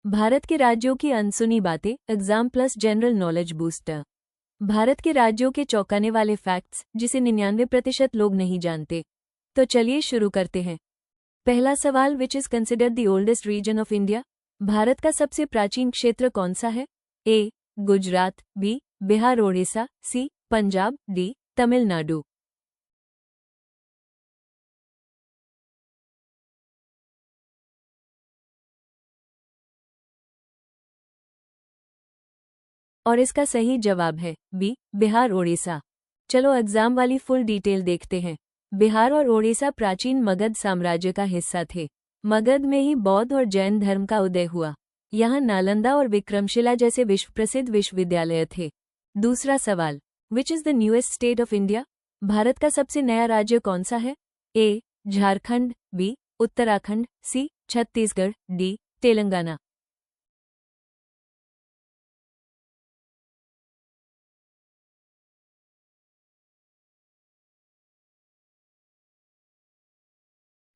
भारत के राज्यों की अनसुनी बातें, exam plus general knowledge booster. Bharat के राज्यों के चौंकाने वाले फैक्ट्स जिसे 99% लोग नहीं जानते। तो चलिए शुरू करते हैं। पहला सवाल, which is considered the oldest region of India? Bharat का सबसे प्राचीन क्षेत्र कौन सा है? A. Gujarat, B. Bihar Odisha, C. Punjab, D. Tamil Nadu. और इसका सही जवाब है बी. बिहार ओडिशा। चलो एग्जाम वाली फुल डिटेल देखते हैं। बिहार और ओडिशा प्राचीन मगध साम्राज्य का हिस्सा थे। मगध में ही बौद्ध और जैन धर्म का उदय हुआ। यहाँ नालंदा और विक्रमशिला जैसे विश्व प्रसिद्ध विश्वविद्यालय थे। दूसरा सवाल, which is the newest state of India? Bharat का सबसे नया राज्य कौन सा है? ए. झारखंड, बी. उत्तराखंड, सी. छत्तीसगढ़, डी. तेलंगाना।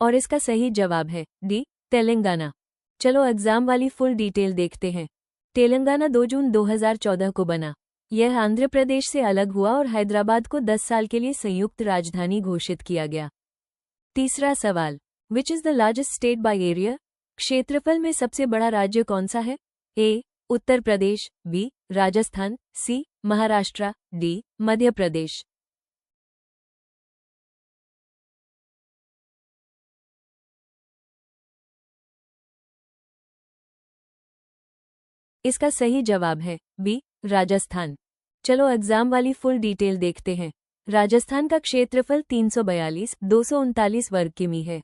और इसका सही जवाब है डी. तेलंगाना। चलो एग्जाम वाली फुल डिटेल देखते हैं। तेलंगाना 2 जून 2014 को बना। यह आंध्र प्रदेश से अलग हुआ और हैदराबाद को 10 साल के लिए संयुक्त राजधानी घोषित किया गया। तीसरा सवाल, which is the largest state by area? क्षेत्रफल में सबसे बड़ा राज्य कौन सा है? ए. उत्तर प्रदेश, बी. राजस्थान, सी. महाराष्ट्र, डी. मध्य प्रदेश। इसका सही जवाब है बी. राजस्थान। चलो एग्जाम वाली फुल डिटेल देखते हैं। राजस्थान का क्षेत्रफल 342,239 वर्ग किमी है।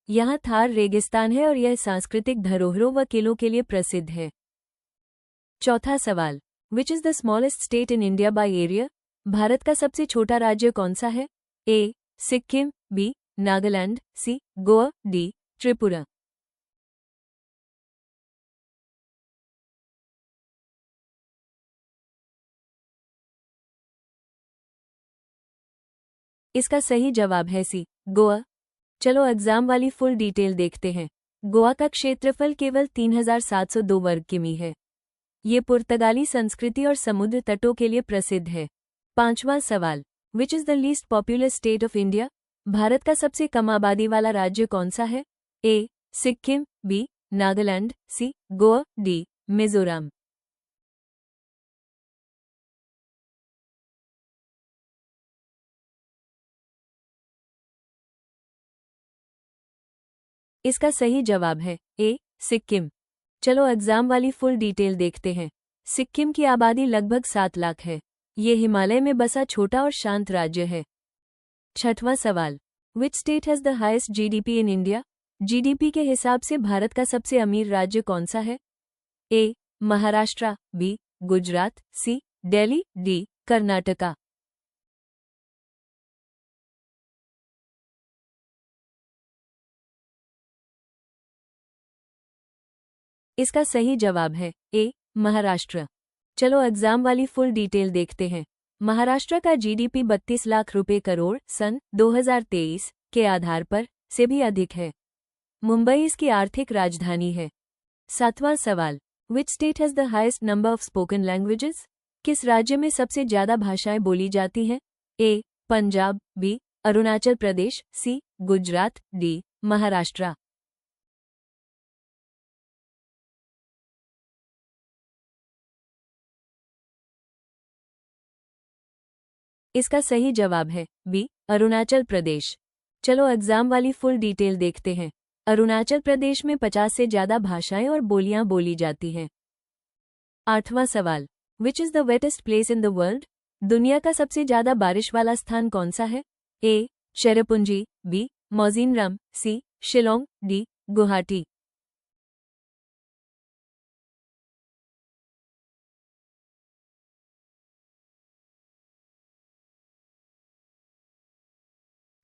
यहाँ थार रेगिस्तान है और यह सांस्कृतिक धरोहरों व किलों के लिए प्रसिद्ध है। चौथा सवाल, which is the smallest state in India by area? Bharat का सबसे छोटा राज्य कौन सा है? ए. सिक्किम, बी. नागालैंड, सी. गोवा, डी. त्रिपुरा। इसका सही जवाब है सी. गोवा। चलो एग्जाम वाली फुल डिटेल देखते हैं। गोवा का क्षेत्रफल केवल 3,702 वर्ग किमी है। ये पुर्तगाली संस्कृति और समुद्र तटों के लिए प्रसिद्ध है। पांचवां सवाल, which is the least popular state of India? Bharat का सबसे कम आबादी वाला राज्य कौन सा है? ए. सिक्किम, बी. नागालैंड, सी. गोवा, डी. मिजोरम। इसका सही जवाब है ए. सिक्किम। चलो एग्जाम वाली फुल डिटेल देखते हैं। सिक्किम की आबादी लगभग 7 लाख है। ये हिमालय में बसा छोटा और शांत राज्य है। छठवां सवाल, which state has the highest GDP in India? GDP के हिसाब से भारत का सबसे अमीर राज्य कौन सा है? ए. महाराष्ट्र, बी. गुजरात, सी. दिल्ली, डी. कर्नाटका। इसका सही जवाब है ए. महाराष्ट्र। चलो एग्जाम वाली फुल डिटेल देखते हैं। महाराष्ट्र का जीडीपी 32 लाख रुपए करोड़ सन 2023 के आधार पर से भी अधिक है। मुंबई इसकी आर्थिक राजधानी है। सातवां सवाल, which state has the highest number of spoken languages? किस राज्य में सबसे ज्यादा भाषाएं बोली जाती हैं? ए. पंजाब, बी. अरुणाचल प्रदेश, सी. गुजरात, डी. महाराष्ट्र। इसका सही जवाब है बी. अरुणाचल प्रदेश। चलो एग्जाम वाली फुल डिटेल देखते हैं। अरुणाचल प्रदेश में 50 से ज्यादा भाषाएं और बोलियां बोली जाती हैं। आठवां सवाल, which is the wettest place in the world? दुनिया का सबसे ज्यादा बारिश वाला स्थान कौन सा है? ए. चेरापूंजी, बी. मौजिनराम, सी. शिलोंग, डी. गुवाहाटी।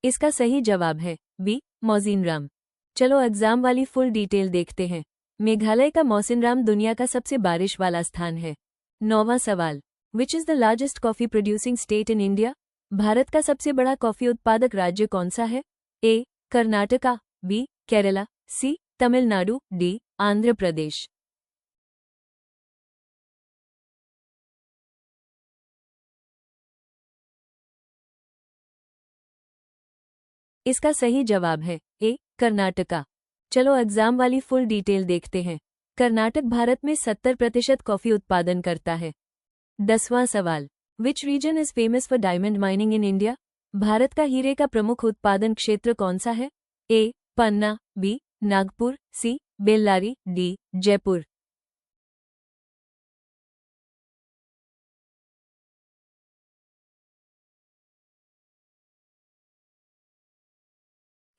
इसका सही जवाब है बी. मौजिनराम। चलो एग्जाम वाली फुल डिटेल देखते हैं। मेघालय का मौसिनराम दुनिया का सबसे बारिश वाला स्थान है। नौवां सवाल, which is the largest coffee producing state in India? Bharat का सबसे बड़ा कॉफी उत्पादक राज्य कौन सा है? ए. कर्नाटका, बी. केरला, सी. तमिलनाडु, डी. आंध्र प्रदेश। इसका सही जवाब है ए कर्नाटका। चलो एग्जाम वाली फुल डिटेल देखते हैं। कर्नाटक भारत में 70% कॉफी उत्पादन करता है। 10वां सवाल, which region is famous for diamond mining in India? Bharat का हीरे का प्रमुख उत्पादन क्षेत्र कौन सा है? ए पन्ना, बी नागपुर, सी बेल्लारी, डी जयपुर।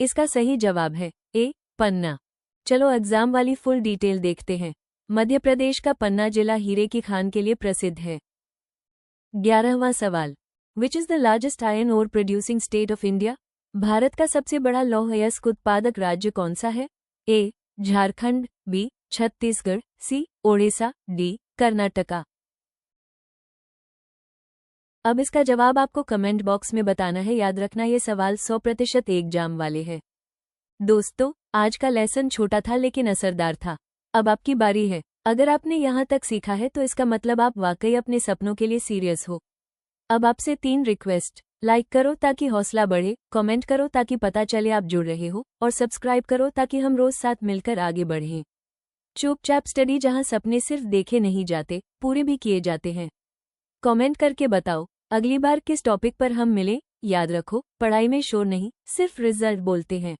इसका सही जवाब है ए पन्ना। चलो एग्जाम वाली फुल डिटेल देखते हैं। मध्य प्रदेश का पन्ना जिला हीरे की खान के लिए प्रसिद्ध है। 11वां सवाल, which is the largest iron ore producing state of India? Bharat का सबसे बड़ा लौह अयस्क उत्पादक राज्य कौन सा है? ए झारखंड, बी छत्तीसगढ़, सी ओडिशा, डी कर्नाटका। अब इसका जवाब आपको कमेंट बॉक्स में बताना है। याद रखना ये सवाल 100% एग्जाम वाले हैं। दोस्तों, आज का लेसन छोटा था लेकिन असरदार था। अब आपकी बारी है। अगर आपने यहाँ तक सीखा है तो इसका मतलब आप वाकई अपने सपनों के लिए सीरियस हो। अब आपसे 3 रिक्वेस्ट, लाइक करो ताकि हौसला बढ़े, कमेंट करो ताकि पता चले आप जुड़ रहे हो, और सब्सक्राइब करो ताकि हम रोज साथ मिलकर आगे बढ़ें। चुपचाप स्टडी, जहां सपने सिर्फ देखे नहीं जाते, पूरे भी किए जाते हैं। कमेंट करके बताओ अगली बार किस टॉपिक पर हम मिलें। याद रखो, पढ़ाई में शोर नहीं, सिर्फ रिजल्ट बोलते हैं।